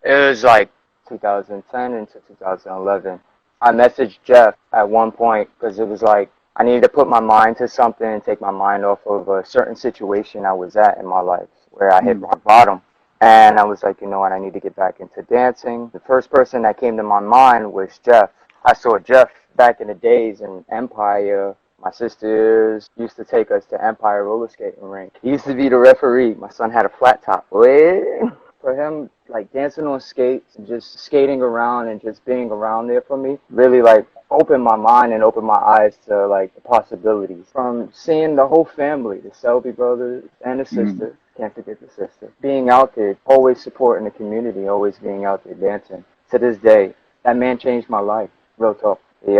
It was like 2010 into 2011. I messaged Jeff at one point because it was like I needed to put my mind to something and take my mind off of a certain situation I was at in my life where I hit rock bottom. And I was like, you know what, I need to get back into dancing. The first person that came to my mind was Jeff. I saw Jeff back in the days in Empire. My sisters used to take us to Empire roller skating rink. He used to be the referee. My son had a flat top. For him, like dancing on skates, and just skating around and just being around there for me, really like opened my mind and opened my eyes to like the possibilities. From seeing the whole family, the Selby brothers and the sister, can't forget the sister, being out there, always supporting the community, always being out there dancing. To this day, that man changed my life, real talk. He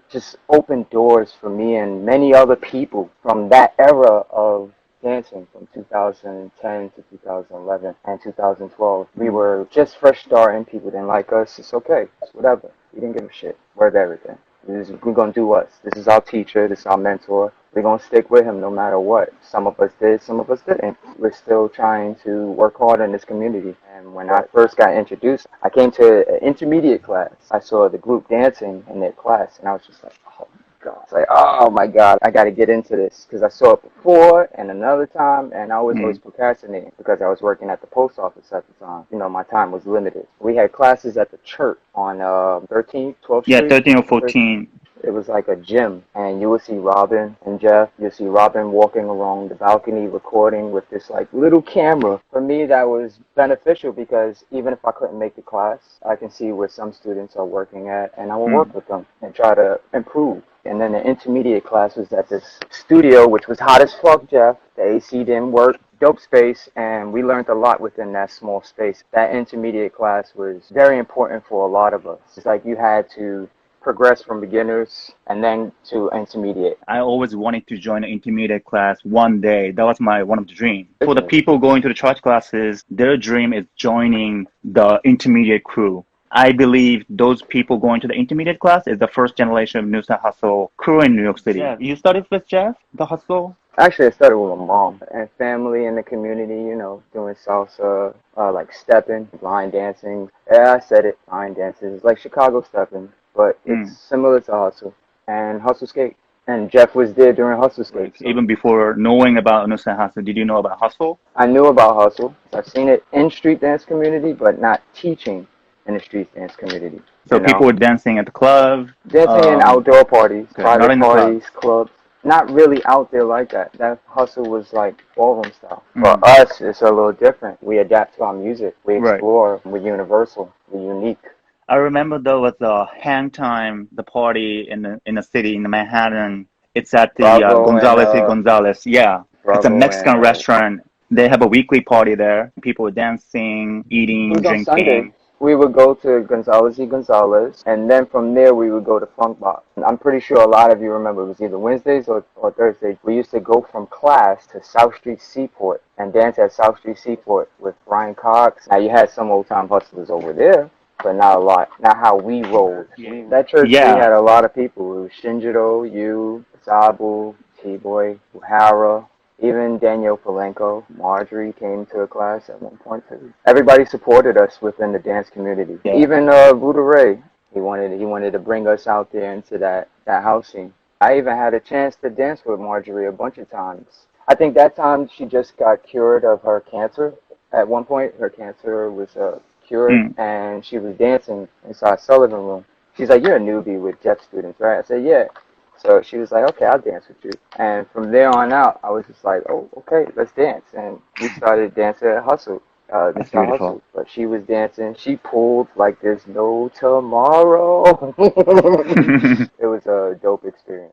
just opened doors for me and many other people from that era of dancing from 2010 to 2011 and 2012. We were just fresh starting. People didn't like us. It's okay. It's whatever. We didn't give a shit. We're everything. We're going to do us. This is our teacher. This is our mentor. We're going to stick with him no matter what. Some of us did. Some of us didn't. We're still trying to work hard in this community. And when I first got introduced, I came to an intermediate class. I saw the group dancing in their class, and I was just like, oh, God. It's like, oh my God, I got to get into this because I saw it before and another time, and I was always procrastinating because I was working at the post office at the time. You know, my time was limited. We had classes at the church on 13th, 12th Street. Yeah, 13 or 14. It was like a gym, and you would see Robin and Jeff. You'll see Robin walking along the balcony recording with this like little camera. For me, that was beneficial because even if I couldn't make the class, I can see where some students are working at, and I will work with them and try to improve. And then the intermediate class was at this studio, which was hot as fuck, Jeff. The AC didn't work. Dope space, and we learned a lot within that small space. That intermediate class was very important for a lot of us. It's like you had to progress from beginners and then to intermediate. I always wanted to join an intermediate class one day. That was one of the dreams. For the people going to the church classes, their dream is joining the intermediate crew. I believe those people going to the intermediate class is the first generation of New Style Hustle crew in New York City. Yeah. You started with Jeff, the hustle? Actually, I started with my mom and family in the community, you know, doing salsa, like stepping, line dancing. Yeah, I said it, line dancing. It's like Chicago stepping, but it's similar to hustle and hustle skate. And Jeff was there during hustle skate. So. Even before knowing about New Style Hustle, did you know about hustle? I knew about hustle. I've seen it in street dance community, but not teaching in the street dance community. So people were dancing at the club? Dancing in outdoor parties, private parties, clubs. Not really out there like that. That hustle was like ballroom style. For us, it's a little different. We adapt to our music. We explore. We're universal. We're unique. I remember there was a hang time, the party in the city, in Manhattan. It's at the Gonzalez. Yeah. Bravo, it's a Mexican restaurant. They have a weekly party there. People were dancing, eating, drinking. Sunday. We would go to Gonzalez, and then from there we would go to Funk Box. I'm pretty sure a lot of you remember it was either Wednesdays or Thursdays. We used to go from class to South Street Seaport and dance at South Street Seaport with Brian Cox. Now you had some old-time hustlers over there, but not a lot. Not how we rolled. That church, we had a lot of people. It was Shinjiro, you, Sabu, T-Boy, Uhara. Even Daniel Palenko, Marjorie came to a class at one point too. Everybody supported us within the dance community. Yeah. Even Buddha Ray, he wanted to bring us out there into that housing. I even had a chance to dance with Marjorie a bunch of times. I think that time she just got cured of her cancer. At one point, her cancer was cured, and she was dancing inside Sullivan Room. She's like, "You're a newbie with Jeff students, right?" I said, "Yeah." So she was like, "Okay, I'll dance with you." And from there on out, I was just like, "Oh, okay, let's dance." And we started dancing at Hustle. That's Hustle. But she was dancing. She pulled like there's no tomorrow. It was a dope experience.